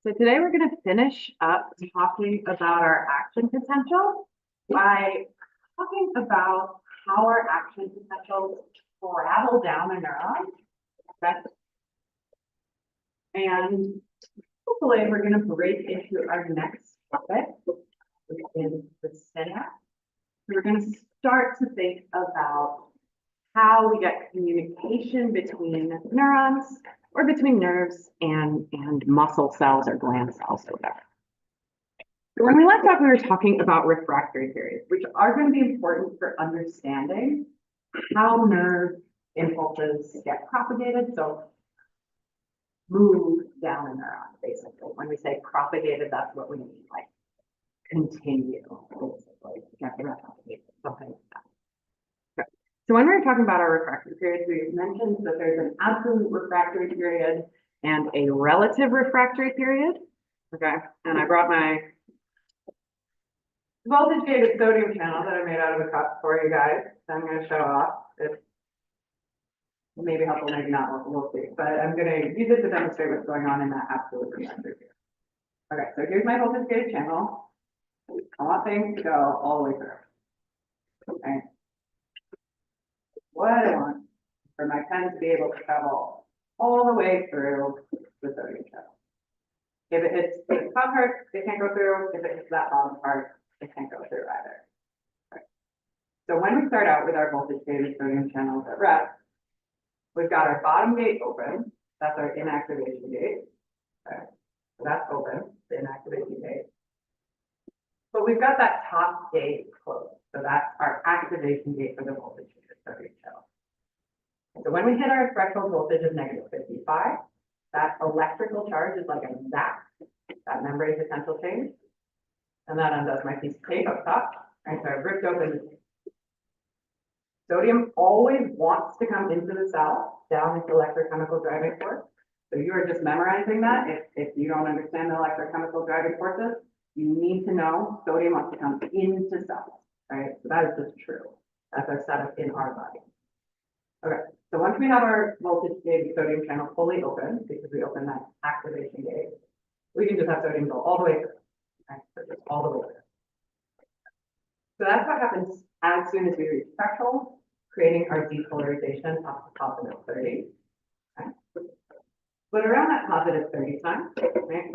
So today we're going to finish up talking about our action potential by talking about how our action potentials travel down a neuron. And hopefully we're going to break into our next topic, which is the synapse. So we're going to start to think about how we get communication between neurons or between nerves and muscle cells or gland cells or whatever. So when we left off, we were talking about refractory periods, which are going to be important for understanding how nerve impulses get propagated. So move down a neuron, basically. When we say propagated, that's what we mean, like continue, basically. Get the replicate, something like that. So when we're talking about our refractory periods, we mentioned that there's an absolute refractory period and a relative refractory period. Okay, and I brought my voltage gated sodium channel that I made out of a cup for you guys. So I'm going to show off. It may be helpful, maybe not, we'll see. But I'm going to use it to demonstrate what's going on in that absolute refractory period. Okay, so here's my voltage gated channel. I want things to go all the way through. Okay. What I want for my pen to be able to travel all the way through the sodium channel. If it hits the top part, it can't go through. If it hits that bottom part, it can't go through either. Okay. So when we start out with our voltage gated sodium channels at rest, we've got our bottom gate open. That's our inactivation gate. Okay. So that's open, the inactivation gate. But we've got that top gate closed. So that's our activation gate for the voltage gated sodium channel. So when we hit our threshold voltage of -55, that electrical charge is like a zap, that membrane potential change. And that undoes my piece of tape up top. Right, so I've ripped open. Sodium always wants to come into the cell, down this electrochemical driving force. So you are just memorizing that. If you don't understand the electrochemical driving forces, you need to know sodium wants to come into cells, right? So that is just true. That's our setup in our body. Okay, so once we have our voltage gated sodium channel fully open, because we open that activation gate, we can just have sodium go all the way through. Okay, so just all the way through. So that's what happens as soon as we reach threshold, creating our depolarization up to positive 30. Okay. But around that positive 30 time, right,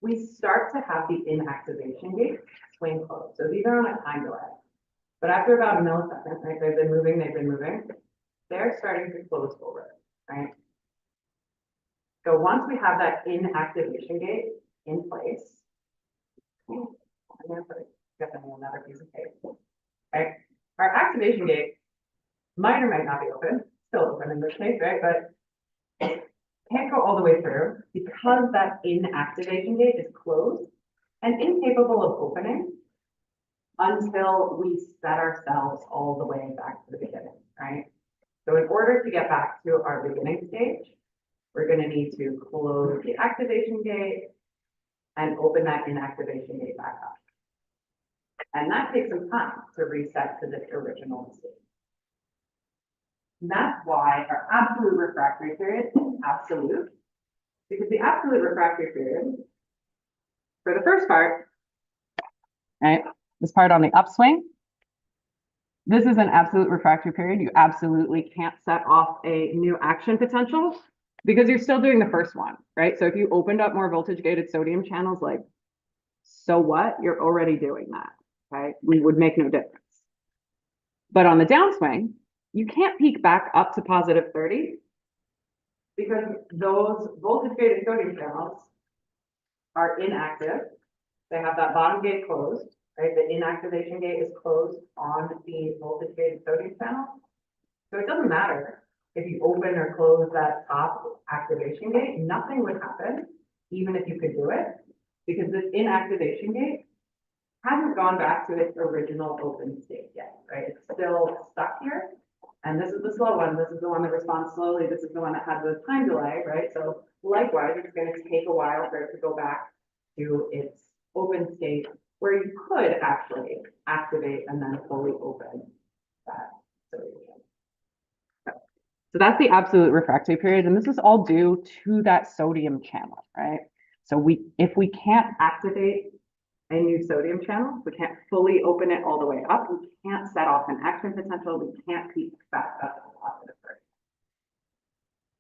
we start to have the inactivation gate swing closed. So these are on a time delay. But after about a millisecond, right, they've been moving, they're starting to close over, right? So once we have that inactivation gate in place, I'm going to get them another piece of tape. Okay, our activation gate might or might not be open, still open in this case, right? But it can't go all the way through because that inactivation gate is closed and incapable of opening until we set ourselves all the way back to the beginning, right? So in order to get back to our beginning stage, we're going to need to close the activation gate and open that inactivation gate back up. And that takes some time to reset to the original state. And that's why our absolute refractory period is absolute, because the absolute refractory period, for the first part, right, this part on the upswing, this is an absolute refractory period. You absolutely can't set off a new action potential because you're still doing the first one, right? So if you opened up more voltage gated sodium channels, like, so what? You're already doing that, right? We would make no difference. But on the downswing, you can't peak back up to positive 30 because those voltage gated sodium channels are inactive. They have that bottom gate closed. Right, the inactivation gate is closed on the voltage gated sodium channel. So it doesn't matter if you open or close that top activation gate, nothing would happen, even if you could do it, because this inactivation gate hasn't gone back to its original open state yet, right? It's still stuck here. And this is the slow one. This is the one that responds slowly. This is the one that has the time delay, right? So likewise, it's going to take a while for it to go back to its open state, where you could actually activate and then fully open that sodium channel. So that's the absolute refractory period, and this is all due to that sodium channel, right? So if we can't activate a new sodium channel, we can't fully open it all the way up, we can't set off an action potential, we can't peak back up to the positive 30.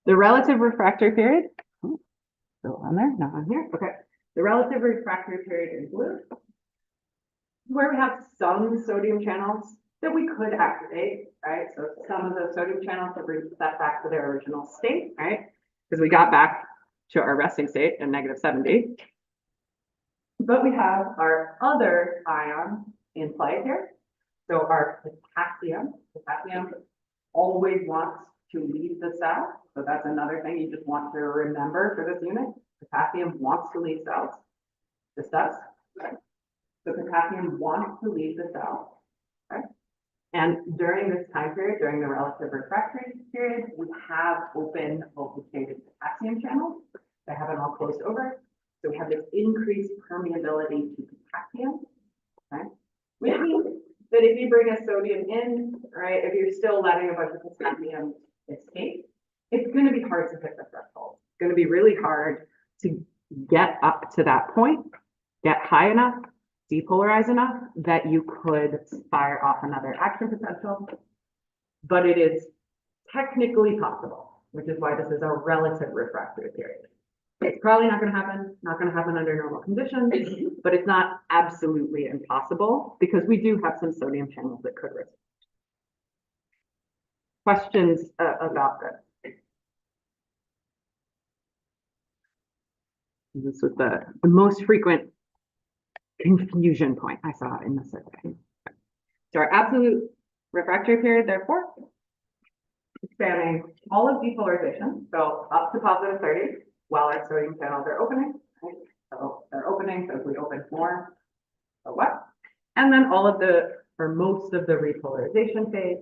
The relative refractory period, still on there, not on here, okay. The relative refractory period in blue, where we have some sodium channels that we could activate, right? So some of those sodium channels have reset back to their original state, right? Because we got back to our resting state at -70. But we have our other ion in play here. So our potassium always wants to leave the cell. So that's another thing you just want to remember for this unit. Potassium wants to leave cells. This does, right? So potassium wants to leave the cell, right? And during this time period, during the relative refractory period, we have open voltage-gated potassium channels that haven't all closed over. So we have this increased permeability to potassium, right? Which means that if you bring a sodium in, right, if you're still letting a bunch of potassium escape, it's going to be hard to hit the threshold. It's going to be really hard to get up to that point, get high enough, depolarize enough that you could fire off another action potential. But it is technically possible, which is why this is a relative refractory period. It's probably not going to happen under normal conditions, but it's not absolutely impossible because we do have some sodium channels that could risk. Questions about this? This was the most frequent confusion point I saw in the survey. So our absolute refractory period, therefore, is spanning all of depolarization, so up to positive 30, while our sodium channels are opening, right? So they're opening, so if we open more, so what? And then all of or most of the repolarization phase,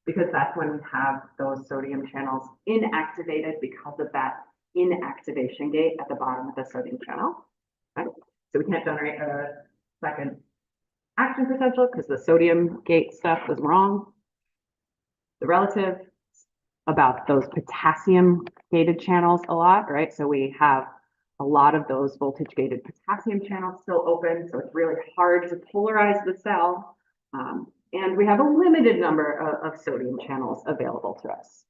because that's when we have those sodium channels inactivated because of that inactivation gate at the bottom of the sodium channel, right? So we can't generate a second action potential because the sodium gate stuff was wrong. The relative about those potassium gated channels a lot, right? So we have a lot of those voltage gated potassium channels still open. So it's really hard to polarize the cell. And we have a limited number of sodium channels available to us.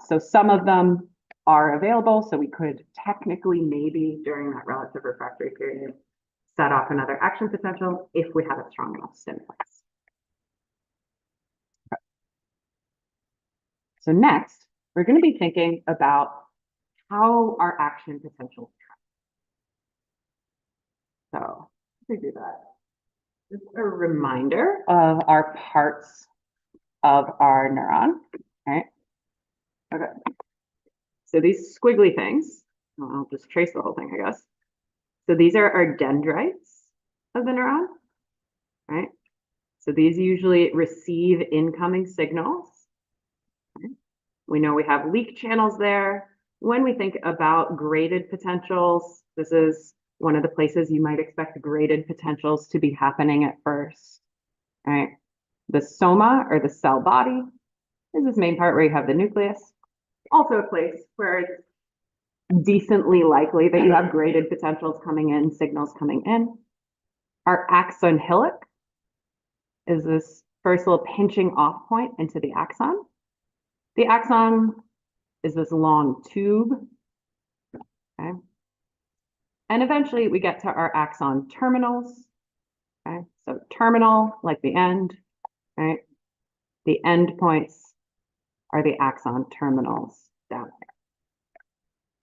So some of them are available. So we could technically maybe during that relative refractory period set off another action potential if we have a strong enough stimulus. Okay. So next, we're going to be thinking about how our action potentials track. So let me do that. Just a reminder of our parts of our neuron, right? Okay. So these squiggly things, I'll just trace the whole thing, I guess. So these are our dendrites of the neuron, right? So these usually receive incoming signals. Okay. We know we have leak channels there. When we think about graded potentials, this is one of the places you might expect graded potentials to be happening at first, right? The soma, or the cell body, is this main part where you have the nucleus. Also a place where it's decently likely that you have graded potentials coming in, signals coming in. Our axon hillock is this first little pinching off point into the axon. The axon is this long tube, okay? And eventually we get to our axon terminals, okay? So terminal, like the end, right? The end points are the axon terminals down there.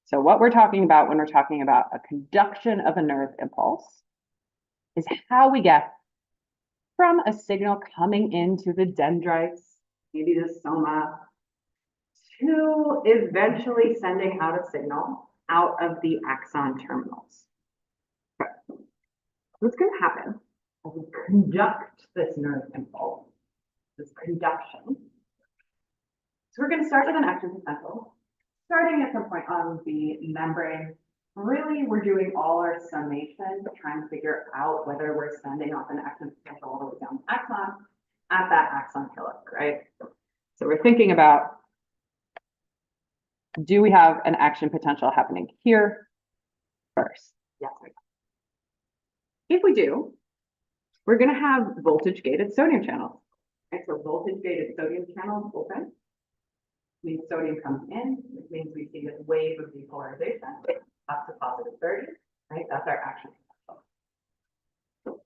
So what we're talking about when we're talking about a conduction of a nerve impulse is how we get from a signal coming into the dendrites, maybe the soma, to eventually sending out a signal out of the axon terminals. Okay. What's going to happen as we conduct this nerve impulse, this conduction? So we're going to start with an action potential. Starting at some point on the membrane, really we're doing all our summation, trying to figure out whether we're sending off an action potential all the way down the axon at that axon hillock, right? So we're thinking about, do we have an action potential happening here first? Yes or no? If we do, we're going to have voltage-gated sodium channels. Right, so voltage-gated sodium channels open. Means sodium comes in, which means we see this wave of depolarization up to positive 30, right? That's our action potential.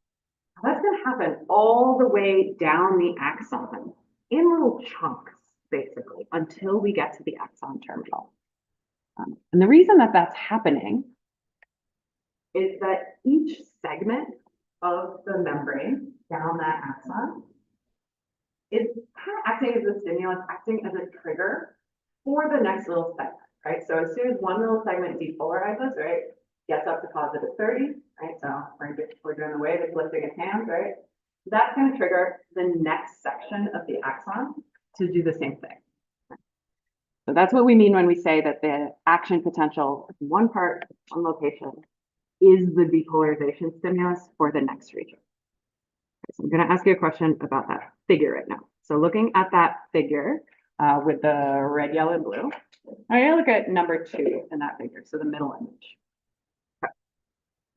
That's going to happen all the way down the axon in little chunks, basically, until we get to the axon terminal. And the reason that that's happening is that each segment of the membrane down that axon is kind of acting as a stimulus, acting as a trigger for the next little segment, right? So as soon as one little segment depolarizes, right, gets up to positive 30, right? So we're doing the wave, it's lifting its hands, right? That's going to trigger the next section of the axon to do the same thing. So that's what we mean when we say that the action potential, one part, one location, is the depolarization stimulus for the next region. Okay, so I'm going to ask you a question about that figure right now. So looking at that figure with the red, yellow, and blue, I'm going to look at number 2 in that figure, so the middle image. Okay.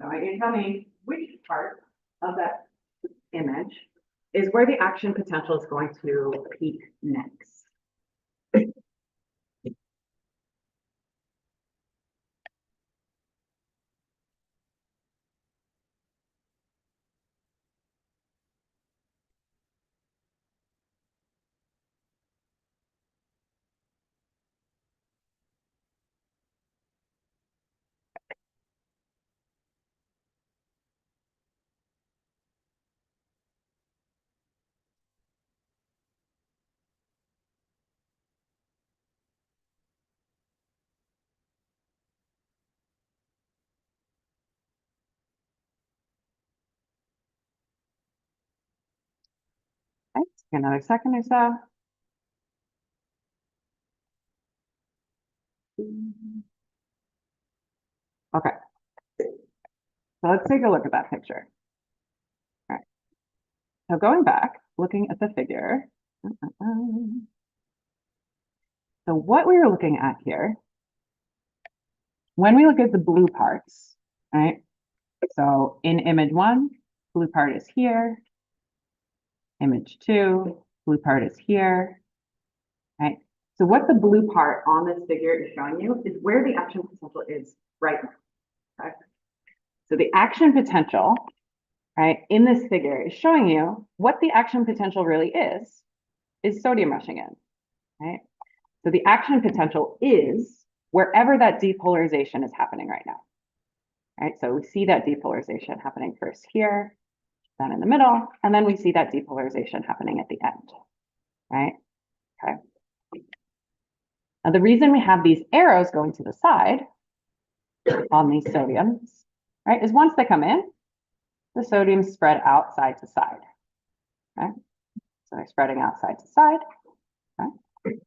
So I want you to tell me which part of that image is where the action potential is going to peak next. Okay, another second or so. Okay. So let's take a look at that picture. All right. So going back, looking at the figure. So what we were looking at here, when we look at the blue parts, right? So in image 1, blue part is here. Image 2, blue part is here. Right? So what the blue part on this figure is showing you is where the action potential is right now. Okay? So the action potential, right, in this figure is showing you what the action potential really is sodium rushing in, right? So the action potential is wherever that depolarization is happening right now, right? So we see that depolarization happening first here, then in the middle, and then we see that depolarization happening at the end, right? Okay. Now the reason we have these arrows going to the side on these sodiums, right, is once they come in, the sodiums spread out side to side, okay? So they're spreading out side to side, okay?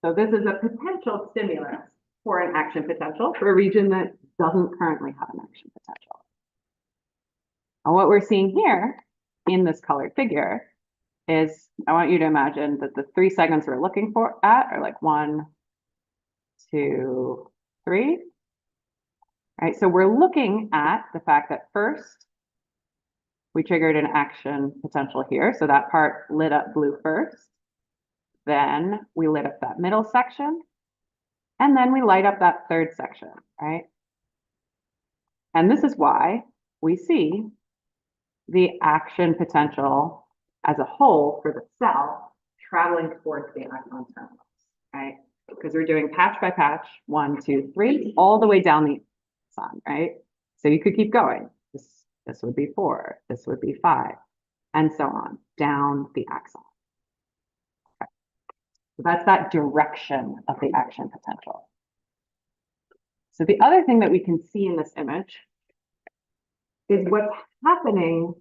So this is a potential stimulus for an action potential for a region that doesn't currently have an action potential. And what we're seeing here in this colored figure is, I want you to imagine that the 3 segments we're looking at are like 1, 2, 3. Right, so we're looking at the fact that first we triggered an action potential here. So that part lit up blue first. Then we lit up that middle section. And then we light up that third section, right? And this is why we see the action potential as a whole for the cell traveling towards the axon terminals, right? Because we're doing patch by patch, 1, 2, 3, all the way down the axon, right? So you could keep going. This would be 4, this would be 5, and so on, down the axon. Okay. So that's that direction of the action potential. So the other thing that we can see in this image is what's happening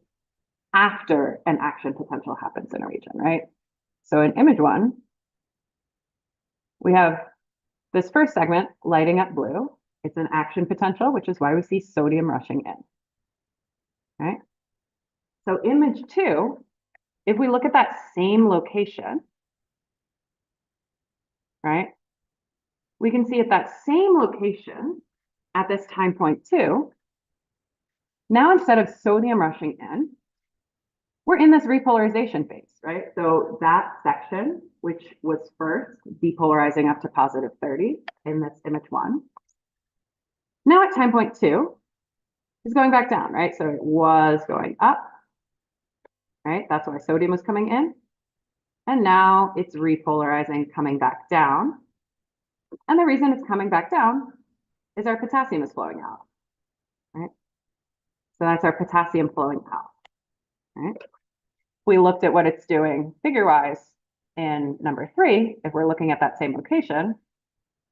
after an action potential happens in a region, right? So in image 1, we have this first segment lighting up blue. It's an action potential, which is why we see sodium rushing in, right? So image 2, if we look at that same location, right, we can see at that same location, at this time point too, now instead of sodium rushing in, we're in this repolarization phase, right? So that section, which was first depolarizing up to positive 30 in this image one, now at time point two is going back down, right? So it was going up, right? That's why sodium was coming in. And now it's repolarizing, coming back down. And the reason it's coming back down is our potassium is flowing out, right? So that's our potassium flowing out, right? We looked at what it's doing figure-wise in number 3. If we're looking at that same location,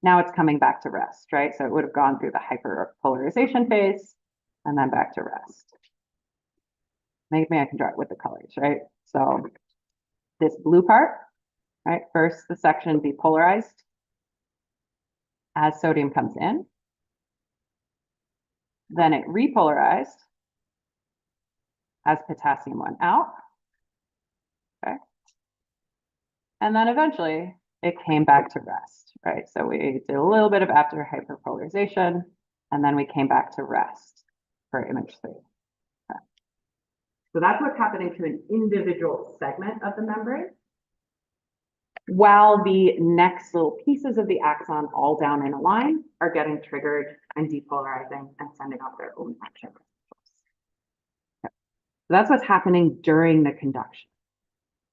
now it's coming back to rest, right? So it would have gone through the hyperpolarization phase and then back to rest. Maybe I can draw it with the colors, right? So this blue part, right? First, the section depolarized as sodium comes in. Then it repolarized as potassium went out. Okay. And then eventually it came back to rest, right? So we did a little bit of after hyperpolarization, and then we came back to rest for image 3. Okay. So that's what's happening to an individual segment of the membrane, while the next little pieces of the axon all down in a line are getting triggered and depolarizing and sending off their own action. Okay. So that's what's happening during the conduction.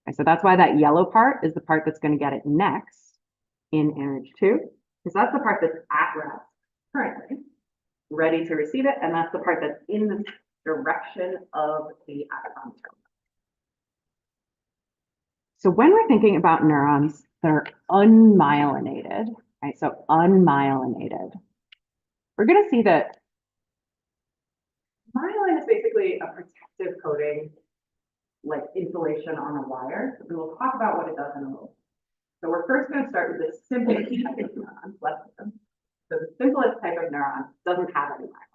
Okay, so that's why that yellow part is the part that's going to get it next in image 2, because that's the part that's at rest currently, ready to receive it, and that's the part that's in the direction of the axon terminal. So when we're thinking about neurons that are unmyelinated, right? So unmyelinated, we're going to see that myelin is basically a protective coating, like insulation on a wire. And we'll talk about what it does in a moment. So we're first going to start with the simplest type of neuron. So the simplest type of neuron doesn't have any myelin.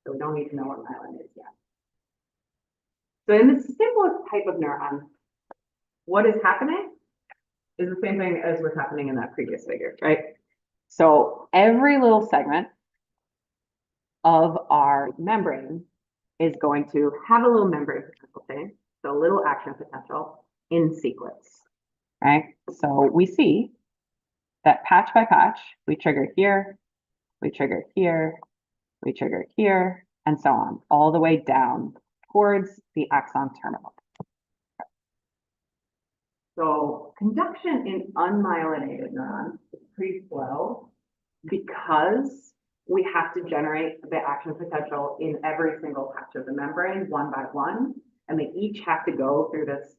So we don't need to know what myelin is yet. So in the simplest type of neuron, what is happening is the same thing as what's happening in that previous figure, right? So every little segment of our membrane is going to have a little membrane potential thing, so a little action potential in sequence, right? So we see that patch by patch, we trigger here, we trigger here, we trigger here, and so on, all the way down towards the axon terminal. So conduction in unmyelinated neurons is pretty slow because we have to generate the action potential in every single patch of the membrane one by one, and they each have to go through this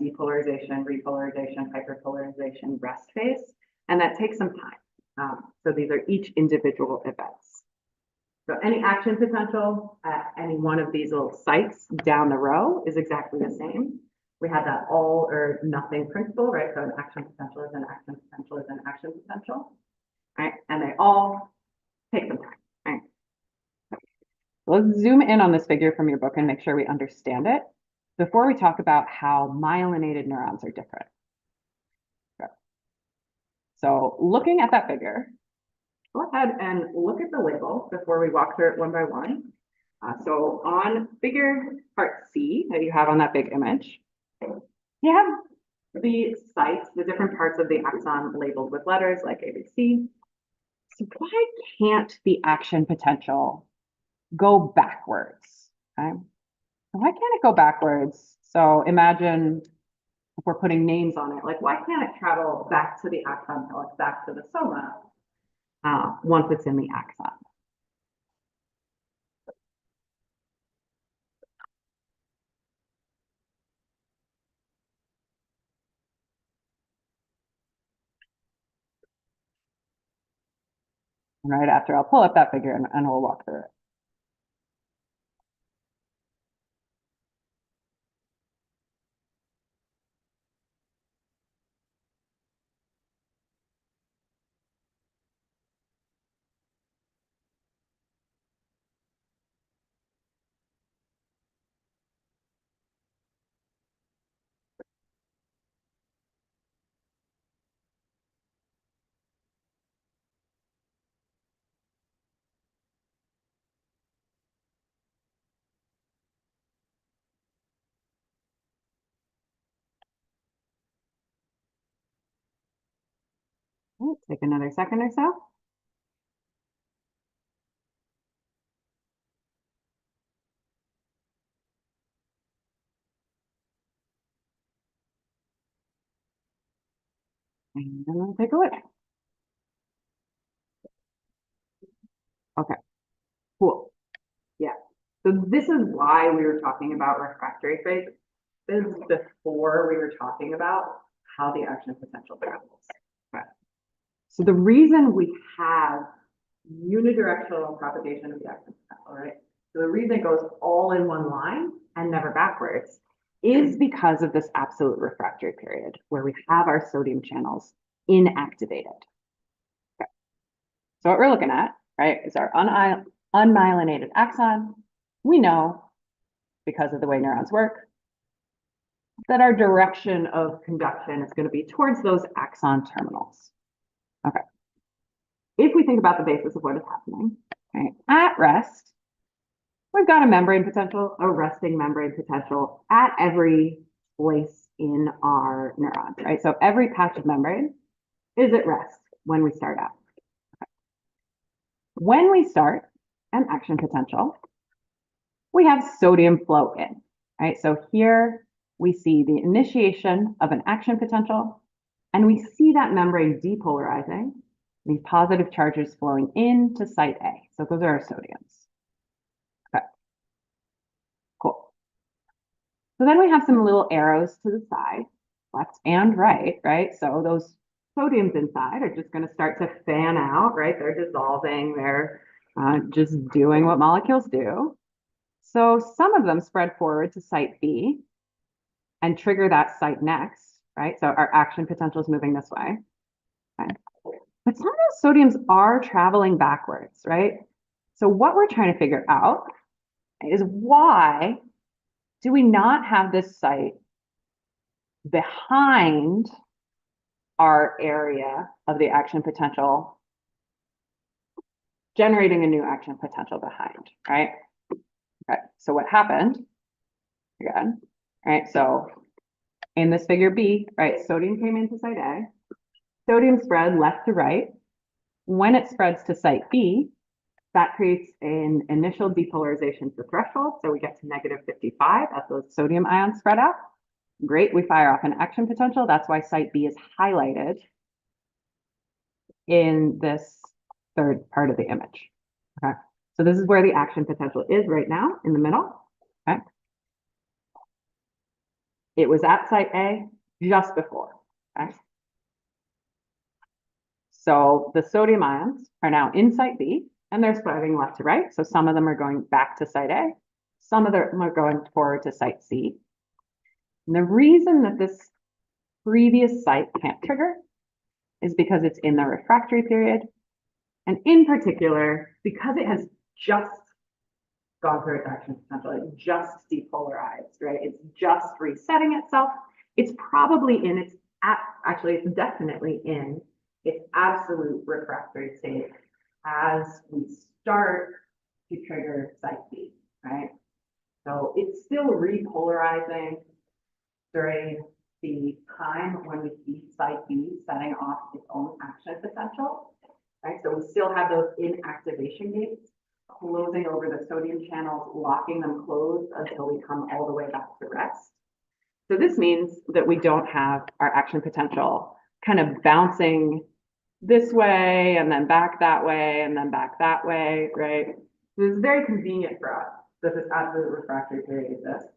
depolarization, repolarization, hyperpolarization, rest phase, and that takes some time. So these are each individual events. So any action potential at any one of these little sites down the row is exactly the same. We have that all or nothing principle, right? So an action potential is an action potential is an action potential, right? And they all take some time, right? Let's zoom in on this figure from your book and make sure we understand it before we talk about how myelinated neurons are different. Okay. So looking at that figure, go ahead and look at the label before we walk through it one by one. So on figure part C that you have on that big image, you have the sites, the different parts of the axon labeled with letters like A, B, C. So why can't the action potential go backwards? Okay. Why can't it go backwards? So imagine if we're putting names on it, like why can't it travel back to the axon helix, back to the soma once it's in the axon? And right after, I'll pull up that figure and we'll walk through it. Right, take another second or so. And then we'll take a look. Okay, cool. Yeah. So this is why we were talking about refractory phase. This is before we were talking about how the action potential travels. Okay. So the reason we have unidirectional propagation of the action potential, right? So the reason it goes all in one line and never backwards is because of this absolute refractory period where we have our sodium channels inactivated. Okay. So what we're looking at, right, is our unmyelinated axon. We know, because of the way neurons work, that our direction of conduction is going to be towards those axon terminals. Okay. If we think about the basis of what is happening, okay, at rest, we've got a membrane potential, a resting membrane potential at every place in our neuron, right? So every patch of membrane is at rest when we start out. Okay. When we start an action potential, we have sodium flow in, right? So here we see the initiation of an action potential, and we see that membrane depolarizing, these positive charges flowing into site A. So those are our sodiums. Okay, cool. So then we have some little arrows to the side, left and right, right? So those sodiums inside are just going to start to fan out, right? They're dissolving, they're just doing what molecules do. So some of them spread forward to site B and trigger that site next, right? So our action potential is moving this way. Okay. But some of those sodiums are traveling backwards, right? So what we're trying to figure out is why do we not have this site behind our area of the action potential generating a new action potential behind, right? Okay, so what happened, again, right? So in this figure B, right, sodium came into site A, sodium spread left to right. When it spreads to site B, that creates an initial depolarization to the threshold. So we get to -55 as those sodium ions spread out. Great, we fire off an action potential. That's why site B is highlighted in this third part of the image. Okay, so this is where the action potential is right now in the middle. Okay, it was at site A just before. Okay, so the sodium ions are now in site B and they're spreading left to right. So some of them are going back to site A, some of them are going forward to site C. And the reason that this previous site can't trigger is because it's in the refractory period. And in particular, because it has just gone through its action potential, it just depolarized, right? It's just resetting itself. It's probably in its, actually, it's definitely in its absolute refractory state as we start to trigger site B, right? So it's still repolarizing during the time when we see site B setting off its own action potential, right? So we still have those inactivation gates closing over the sodium channels, locking them closed until we come all the way back to rest. So this means that we don't have our action potential kind of bouncing this way and then back that way and then back that way, right? So it's very convenient for us that this absolute refractory period exists,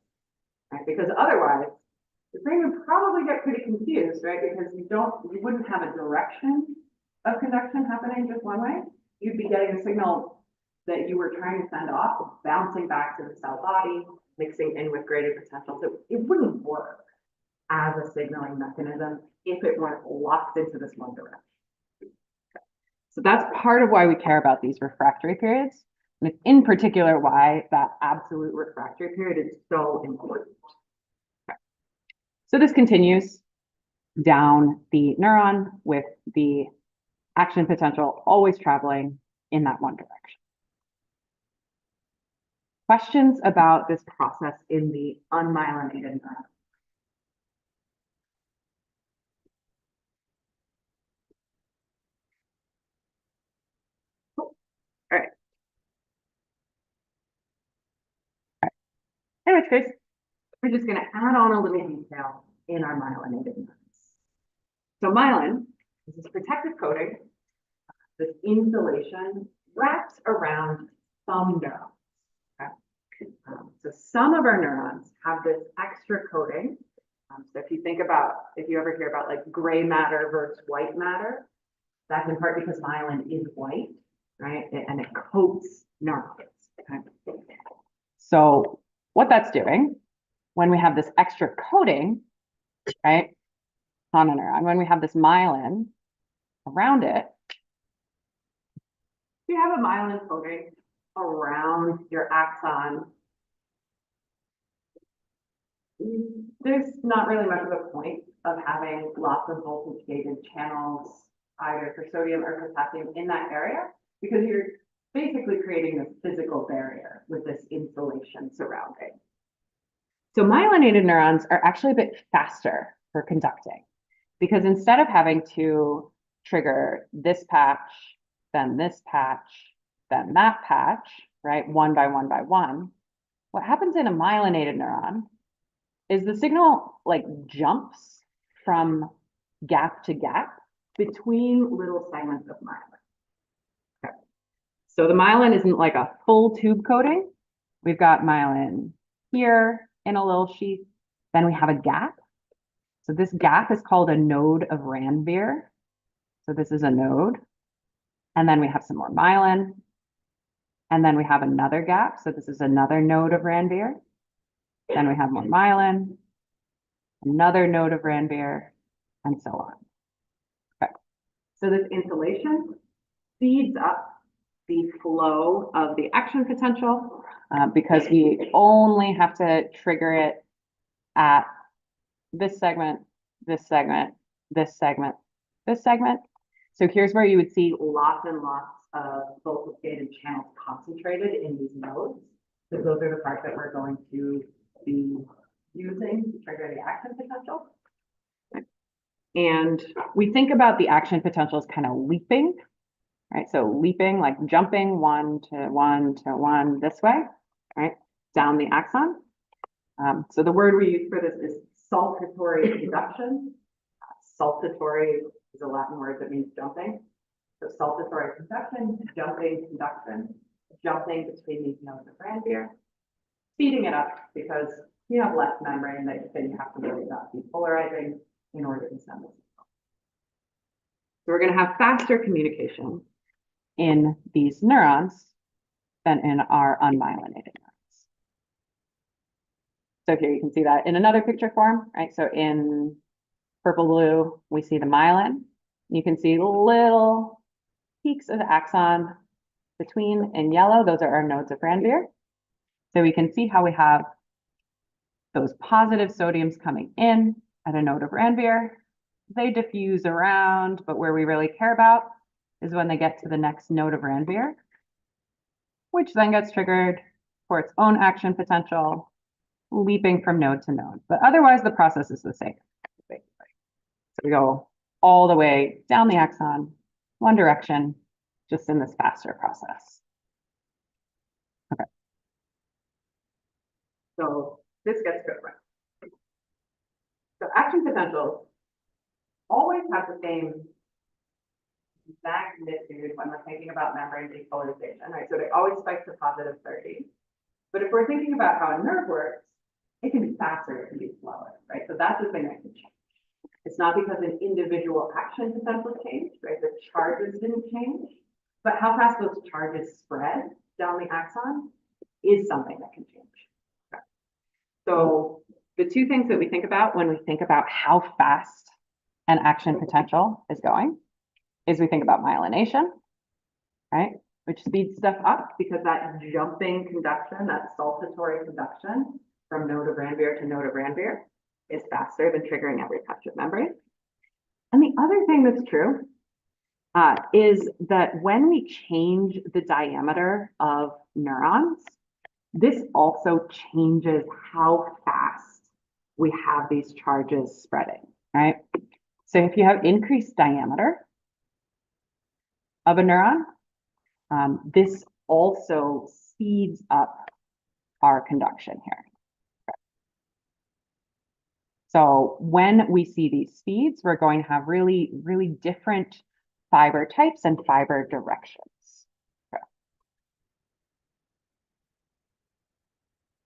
right? Because otherwise, the brain would probably get pretty confused, right? Because you wouldn't have a direction of conduction happening just one way. You'd be getting a signal that you were trying to send off, bouncing back to the cell body, mixing in with graded potential. So it wouldn't work as a signaling mechanism if it weren't locked into this one direction. So that's part of why we care about these refractory periods. And it's in particular why that absolute refractory period is so important. Okay. So this continues down the neuron with the action potential always traveling in that one direction. Questions about this process in the unmyelinated neuron? In which case, we're just gonna add on a little detail in our myelinated neurons. So myelin is this protective coating, this insulation wraps around some neurons. Okay? So some of our neurons have this extra coating. So if you think about, if you ever hear about like gray matter versus white matter, that's in part because myelin is white, right? And it coats neurons. Okay? So what that's doing when we have this extra coating, right, on a neuron, when we have this myelin around it, if you have a myelin coating around your axon, there's not really much of a point of having lots of voltage gated channels either for sodium or potassium in that area, because you're basically creating this physical barrier with this insulation surrounding. So myelinated neurons are actually a bit faster for conducting, because instead of having to trigger this patch, then this patch, then that patch, right, one by one by one, what happens in a myelinated neuron is the signal like jumps from gap to gap between little segments of myelin. Okay. So the myelin isn't like a full tube coating. We've got myelin here in a little sheath. Then we have a gap. So this gap is called a node of Ranvier. So this is a node. And then we have some more myelin. And then we have another gap. So this is another node of Ranvier. Then we have more myelin, another node of Ranvier, and so on. Okay. So this insulation speeds up the flow of the action potential because we only have to trigger it at this segment, this segment, this segment, this segment. So here's where you would see lots and lots of voltage gated channels concentrated in these nodes, because those are the parts that we're going to be using to trigger the action potential. And we think about the action potential as kind of leaping, right? So leaping, like jumping one to one this way, right? Down the axon. So the word we use for this is saltatory conduction. Saltatory is a Latin word that means jumping. So saltatory conduction, jumping conduction, jumping between these nodes of Ranvier, speeding it up because you have less membrane that you have to worry about depolarizing in order to send this. So we're going to have faster communication in these neurons than in our unmyelinated neurons. So here you can see that in another picture form, right? So in purple blue, we see the myelin. You can see little peaks of axon between in yellow. Those are our nodes of Ranvier. So we can see how we have those positive sodiums coming in at a node of Ranvier. They diffuse around, but where we really care about is when they get to the next node of Ranvier, which then gets triggered for its own action potential, leaping from node to node. But otherwise, the process is the same. So we go all the way down the axon, one direction, just in this faster process. Okay. So this gets good, right? So action potentials always have the same magnitude when we're thinking about membrane depolarization, right? So they always spike to positive 30. But if we're thinking about how a nerve works, it can be faster, it can be slower, right? So that's the thing that can change. It's not because an individual action potential changed, right? The charges didn't change, but how fast those charges spread down the axon is something that can change. Okay. So the two things that we think about when we think about how fast an action potential is going is we think about myelination, right? Which speeds stuff up because that jumping conduction, that saltatory conduction from node of Ranvier to node of Ranvier is faster than triggering every patch of membrane. And the other thing that's true is that when we change the diameter of neurons, this also changes how fast we have these charges spreading, right? So if you have increased diameter of a neuron, this also speeds up our conduction here. So when we see these speeds, we're going to have really, really different fiber types and fiber directions.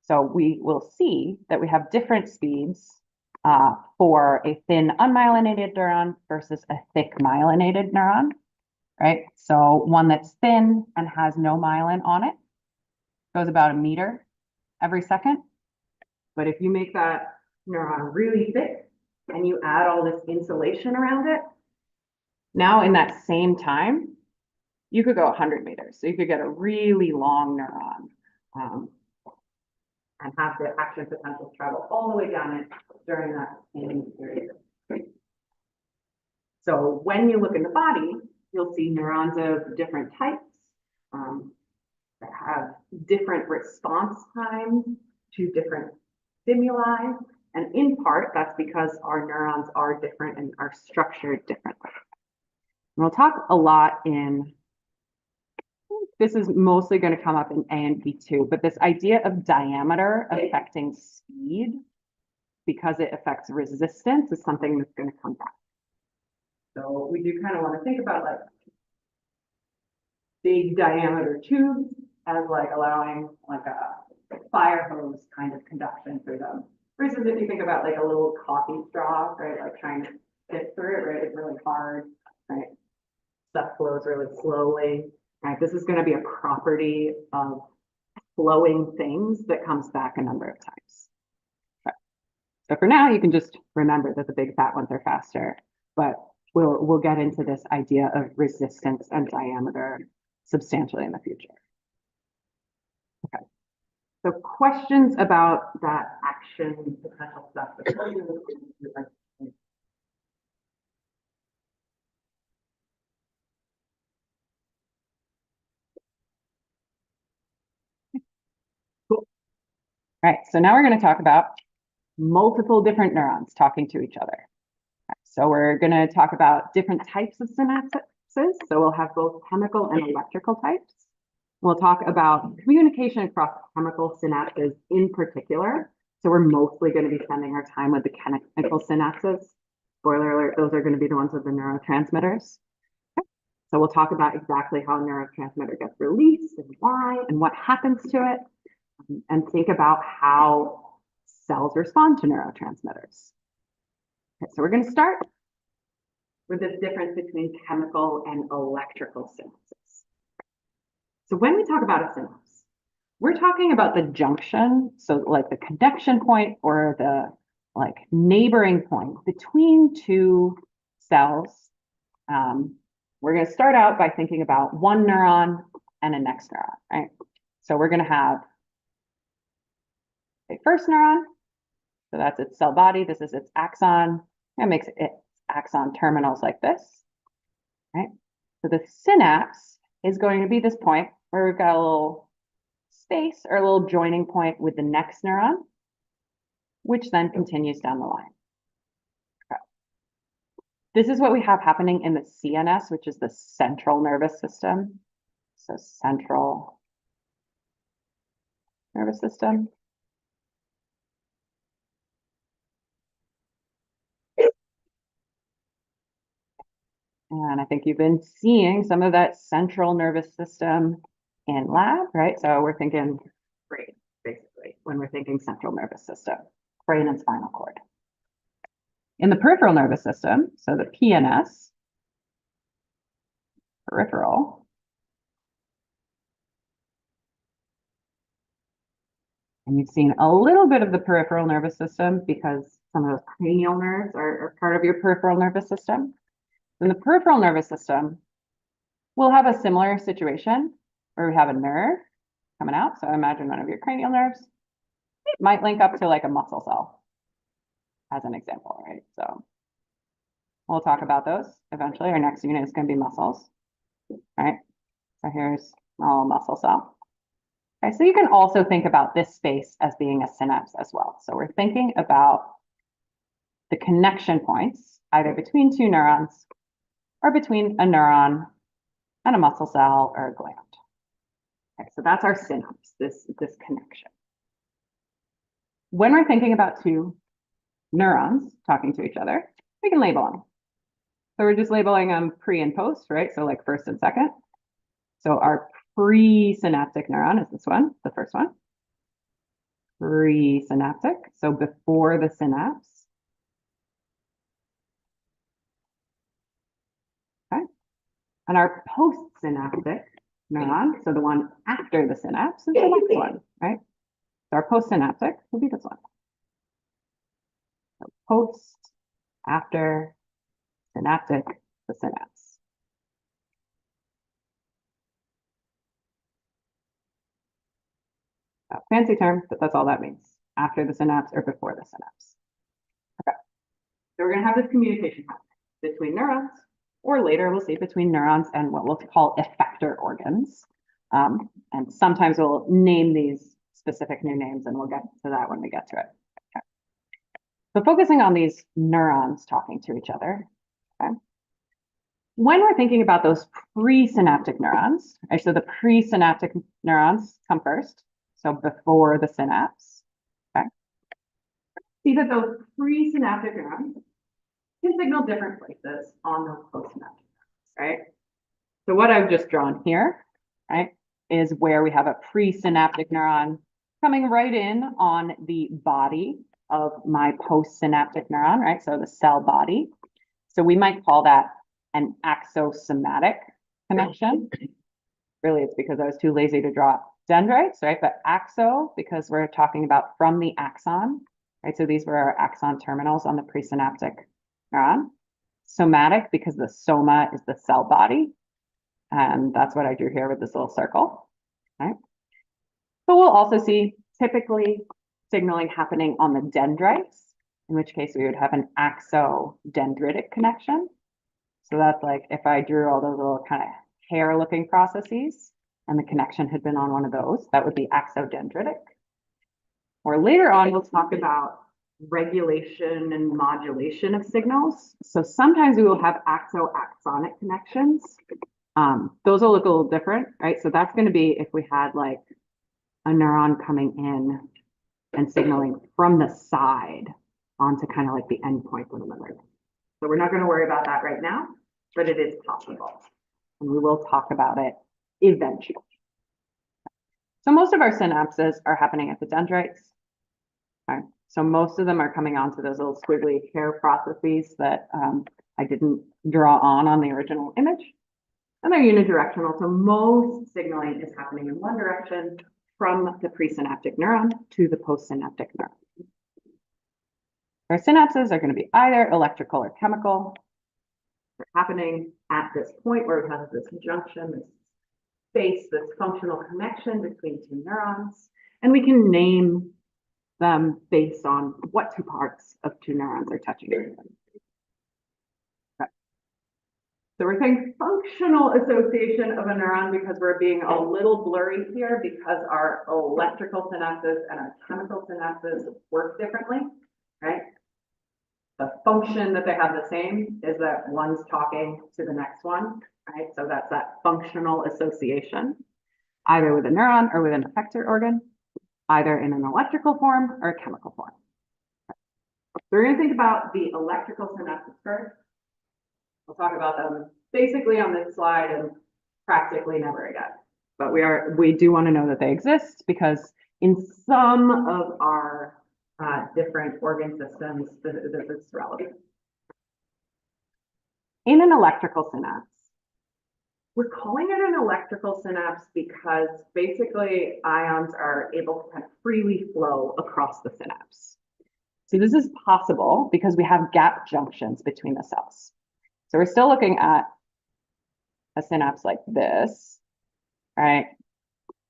So we will see that we have different speeds for a thin unmyelinated neuron versus a thick myelinated neuron, right? So one that's thin and has no myelin on it goes about a meter every second. But if you make that neuron really thick and you add all this insulation around it, now in that same time, you could go 100 meters. So you could get a really long neuron and have the action potential travel all the way down it during that same period. So when you look in the body, you'll see neurons of different types that have different response times to different stimuli. And in part, that's because our neurons are different and are structured differently. And we'll talk a lot this is mostly going to come up in A&P too, but this idea of diameter affecting speed because it affects resistance is something that's going to come back. So we do kind of want to think about like big diameter tubes as like allowing like a fire hose kind of conduction through them. Versus if you think about like a little coffee straw, right, like trying to fit through it, right, it's really hard, right? Stuff flows really slowly. Right, this is going to be a property of flowing things that comes back a number of times. Okay. So for now, you can just remember that the big fat ones are faster, but we'll get into this idea of resistance and diameter substantially in the future. Okay. So questions about that action potential stuff. Cool. All right, so now we're going to talk about multiple different neurons talking to each other. So we're going to talk about different types of synapses. So we'll have both chemical and electrical types. We'll talk about communication across chemical synapses in particular. So we're mostly going to be spending our time with the chemical synapses. Spoiler alert, those are going to be the ones with the neurotransmitters. Okay. So we'll talk about exactly how a neurotransmitter gets released and why and what happens to it, and think about how cells respond to neurotransmitters. Okay, so we're going to start with this difference between chemical and electrical synapses. So when we talk about a synapse, we're talking about the junction, so like the connection point or the like neighboring point between two cells. We're going to start out by thinking about one neuron and a next neuron, right? So we're going to have a first neuron. So that's its cell body. This is its axon. It makes its axon terminals like this, right? So the synapse is going to be this point where we've got a little space or a little joining point with the next neuron, which then continues down the line. Okay. This is what we have happening in the CNS, which is the central nervous system. So central nervous system. And I think you've been seeing some of that central nervous system in lab, right? So we're thinking brain, basically, when we're thinking central nervous system, brain and spinal cord. In the peripheral nervous system, so the PNS, peripheral, and you've seen a little bit of the peripheral nervous system because some of those cranial nerves are part of your peripheral nervous system. In the peripheral nervous system, we'll have a similar situation where we have a nerve coming out. So imagine one of your cranial nerves. It might link up to like a muscle cell as an example, right? So we'll talk about those eventually. Our next unit is going to be muscles, right? So here's a little muscle cell. Okay, so you can also think about this space as being a synapse as well. So we're thinking about the connection points either between two neurons or between a neuron and a muscle cell or a gland. Okay, so that's our synapse, this connection. When we're thinking about two neurons talking to each other, we can label them. So we're just labeling them pre and post, right? So like first and second. So our presynaptic neuron is this one, the first one. Presynaptic, so before the synapse. Okay. And our postsynaptic neuron, so the one after the synapse, is the next one, right? So our postsynaptic will be this one. So post, after, synaptic, the synapse. A fancy term, but that's all that means. After the synapse or before the synapse. Okay. So we're going to have this communication happening between neurons, or later we'll see between neurons and what we'll call effector organs. And sometimes we'll name these specific new names, and we'll get to that when we get to it. Okay. So focusing on these neurons talking to each other. Okay. When we're thinking about those presynaptic neurons, right, so the presynaptic neurons come first, so before the synapse. Okay. See that those presynaptic neurons can signal different places on those postsynaptic neurons, right? So what I've just drawn here, right, is where we have a presynaptic neuron coming right in on the body of my postsynaptic neuron, right? So the cell body. So we might call that an axosomatic connection. Really, it's because I was too lazy to draw dendrites, right? But axo, because we're talking about from the axon, right? So these were our axon terminals on the presynaptic neuron. Somatic, because the soma is the cell body. And that's what I drew here with this little circle, right? But we'll also see typically signaling happening on the dendrites, in which case we would have an axodendritic connection. So that's like if I drew all those little kind of hair-looking processes and the connection had been on one of those, that would be axodendritic. Or later on, we'll talk about regulation and modulation of signals. So sometimes we will have axo-axonic connections. Those will look a little different, right? So that's going to be if we had like a neuron coming in and signaling from the side onto kind of like the endpoint of the liver. So we're not going to worry about that right now, but it is possible. And we will talk about it eventually. So most of our synapses are happening at the dendrites. Okay. So most of them are coming onto those little squiggly hair processes that I didn't draw on the original image. And they're unidirectional. So most signaling is happening in one direction from the presynaptic neuron to the postsynaptic neuron. Our synapses are going to be either electrical or chemical. They're happening at this point where we have this junction, this space, this functional connection between two neurons. And we can name them based on what two parts of two neurons are touching each other. Okay. So we're saying functional association of a neuron because we're being a little blurry here because our electrical synapses and our chemical synapses work differently, right? The function that they have the same is that one's talking to the next one, right? So that's that functional association, either with a neuron or with an effector organ, either in an electrical form or a chemical form. So we're going to think about the electrical synapses first. We'll talk about them basically on this slide and practically never again. But we do want to know that they exist because in some of our different organ systems, this is relevant. In an electrical synapse, we're calling it an electrical synapse because basically ions are able to kind of freely flow across the synapse. So this is possible because we have gap junctions between the cells. So we're still looking at a synapse like this, right?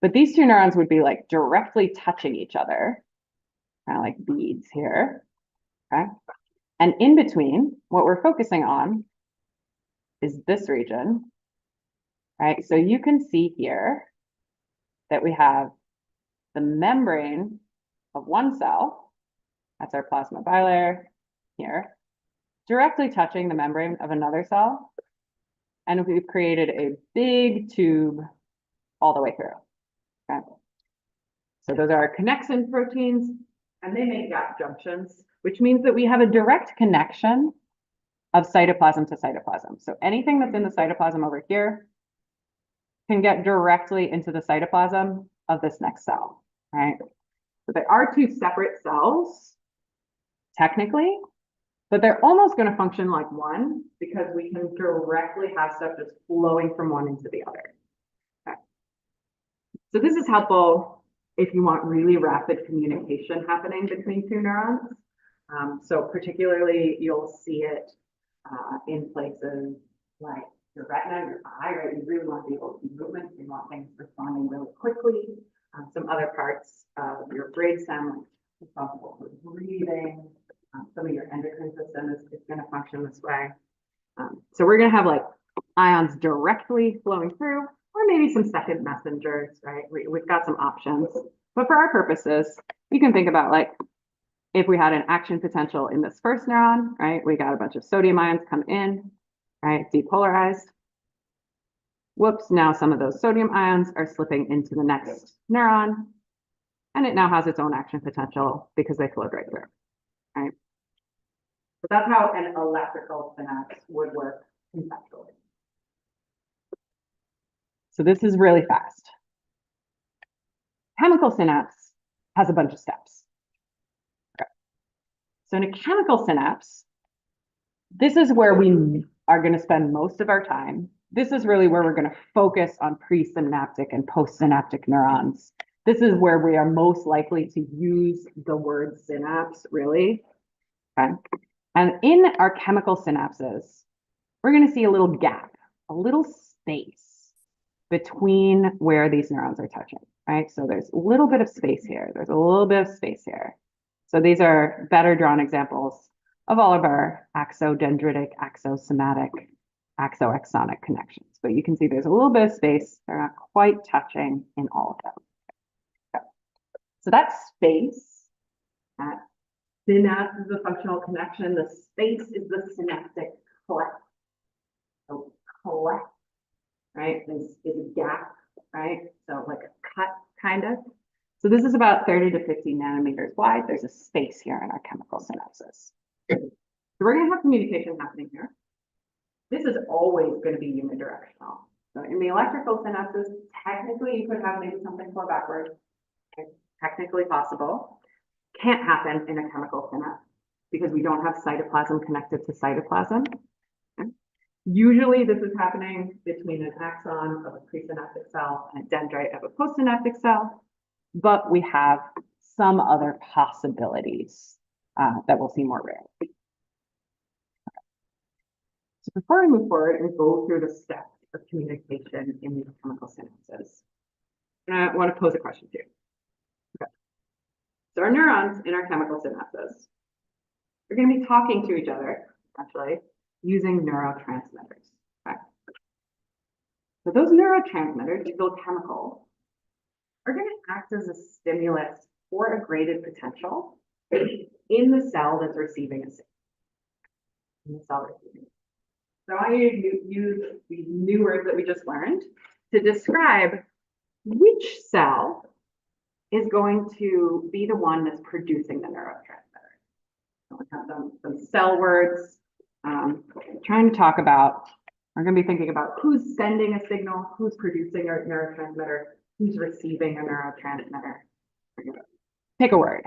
But these two neurons would be like directly touching each other, kind of like beads here, okay? And in between, what we're focusing on is this region, right? So you can see here that we have the membrane of one cell, that's our plasma bilayer here, directly touching the membrane of another cell. And we've created a big tube all the way through, okay? So those are our connexin proteins, and they make gap junctions which means that we have a direct connection of cytoplasm to cytoplasm. So anything that's in the cytoplasm over here can get directly into the cytoplasm of this next cell, right? So they are two separate cells, technically, but they're almost going to function like one because we can directly have stuff just flowing from one into the other. Okay. So this is helpful if you want really rapid communication happening between two neurons. So particularly, you'll see it in places like your retina, your eye, right? You really want to be able to see movement. You want things responding really quickly. Some other parts of your brainstem, like responsible for breathing. Some of your endocrine system is going to function this way. So we're going to have like ions directly flowing through, or maybe some second messengers, right? We've got some options. But for our purposes, you can think about like if we had an action potential in this first neuron, right? We got a bunch of sodium ions come in, right? Depolarized. Whoops, now some of those sodium ions are slipping into the next neuron, and it now has its own action potential because they flowed right through, right? So that's how an electrical synapse would work conceptually. So this is really fast. Chemical synapse has a bunch of steps. Okay. So in a chemical synapse, this is where we are going to spend most of our time. This is really where we're going to focus on presynaptic and postsynaptic neurons. This is where we are most likely to use the word synapse, really. Okay. And in our chemical synapses, we're going to see a little gap, a little space between where these neurons are touching, right? So there's a little bit of space here. There's a little bit of space here. So these are better drawn examples of all of our axodendritic, axosomatic, axoaxonic connections. But you can see there's a little bit of space. They're not quite touching in all of them. Okay. So that space, that synapse is the functional connection. The space is the synaptic cleft. So cleft, right, is a gap, right? So like a cut, kind of. So this is about 30 to 50 nanometers wide. There's a space here in our chemical synapses. So we're going to have communication happening here. This is always going to be unidirectional. So in the electrical synapses, technically you could have maybe something flow backwards. It's technically possible. Can't happen in a chemical synapse because we don't have cytoplasm connected to cytoplasm. Okay. Usually this is happening between an axon of a presynaptic cell and a dendrite of a postsynaptic cell, but we have some other possibilities that we'll see more rarely. Okay. So before I move forward and go through the steps of communication in these chemical synapses, I want to pose a question to you. Okay. So our neurons in our chemical synapses are going to be talking to each other, actually, using neurotransmitters. Okay. So those neurotransmitters, these little chemicals, are going to act as a stimulus for a graded potential in the cell that's receiving a signal. In the cell receiving. So I want you to use these new words that we just learned to describe which cell is going to be the one that's producing the neurotransmitter. So we have some cell words. Trying to talk about, we're going to be thinking about who's sending a signal, who's producing a neurotransmitter, who's receiving a neurotransmitter. Pick a word.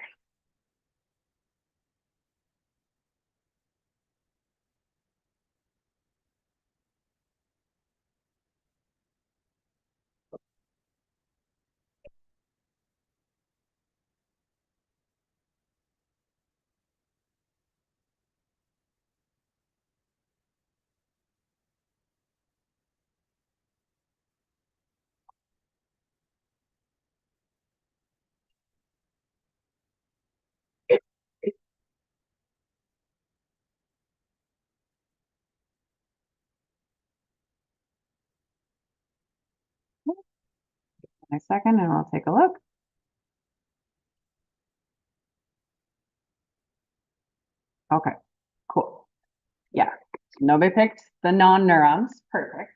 A second and I'll take a look. Okay, cool. Yeah, nobody picked the non-neurons. Perfect.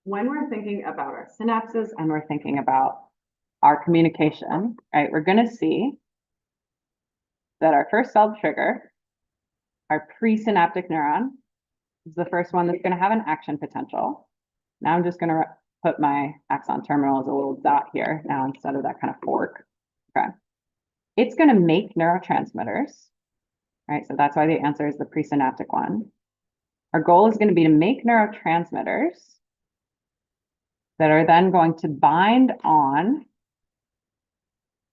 When we're thinking about our synapses and we're thinking about our communication, right, we're going to see that our first cell trigger, our presynaptic neuron, is the first one that's going to have an action potential. Now I'm just going to put my axon terminal as a little dot here now instead of that kind of fork. Okay. It's going to make neurotransmitters, right? So that's why the answer is the presynaptic one. Our goal is going to be to make neurotransmitters that are then going to bind on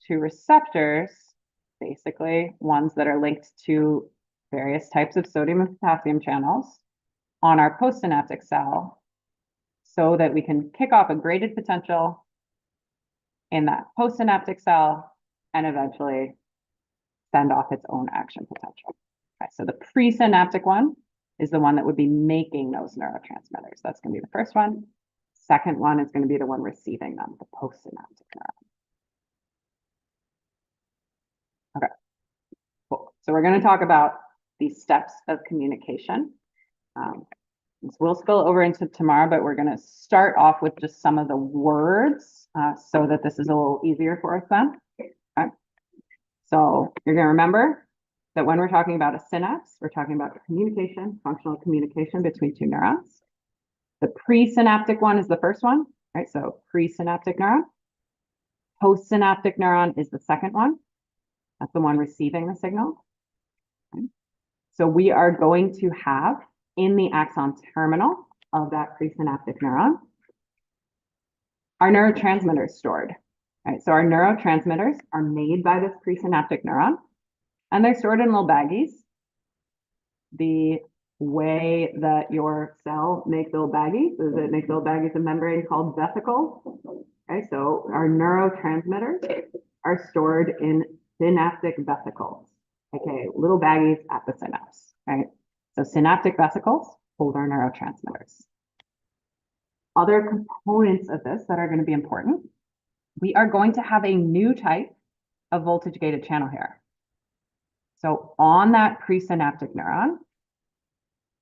to receptors, basically ones that are linked to various types of sodium and potassium channels on our postsynaptic cell so that we can kick off a graded potential in that postsynaptic cell and eventually send off its own action potential. Okay, so the presynaptic one is the one that would be making those neurotransmitters. That's going to be the first one. Second one is going to be the one receiving them, the postsynaptic neuron. Okay, cool. So we're going to talk about these steps of communication. This will spill over into tomorrow, but we're going to start off with just some of the words so that this is a little easier for us then. Okay. So you're going to remember that when we're talking about a synapse, we're talking about communication, functional communication between two neurons. The presynaptic one is the first one, right? So presynaptic neuron. Postsynaptic neuron is the second one. That's the one receiving the signal. Okay. So we are going to have in the axon terminal of that presynaptic neuron, our neurotransmitters stored. Right, so our neurotransmitters are made by this presynaptic neuron, and they're stored in little baggies. The way that your cell makes little baggies is it makes little baggies of membrane called vesicles. Okay, so our neurotransmitters are stored in synaptic vesicles, okay, little baggies at the synapse, right? So synaptic vesicles hold our neurotransmitters. Other components of this that are going to be important, we are going to have a new type of voltage-gated channel here. So on that presynaptic neuron,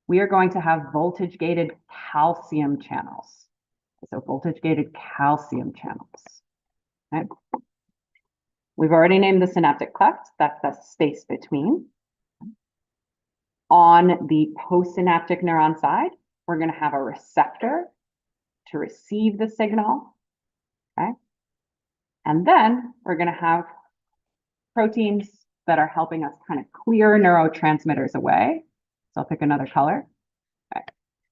we are going to have voltage-gated calcium channels. So voltage-gated calcium channels. Okay. We've already named the synaptic cleft. That's the space between. On the postsynaptic neuron side, we're going to have a receptor to receive the signal. Okay. And then we're going to have proteins that are helping us kind of clear neurotransmitters away. So I'll pick another color. Okay.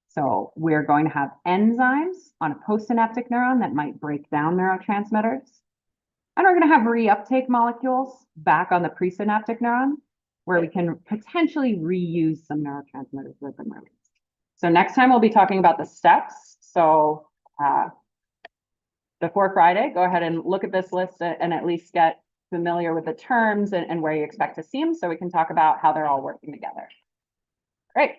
So we're going to have enzymes on a postsynaptic neuron that might break down neurotransmitters. And we're going to have reuptake molecules back on the presynaptic neuron where we can potentially reuse some neurotransmitters that have been released. So next time we'll be talking about the steps. So before Friday, go ahead and look at this list and at least get familiar with the terms and where you expect to see them so we can talk about how they're all working together. Great.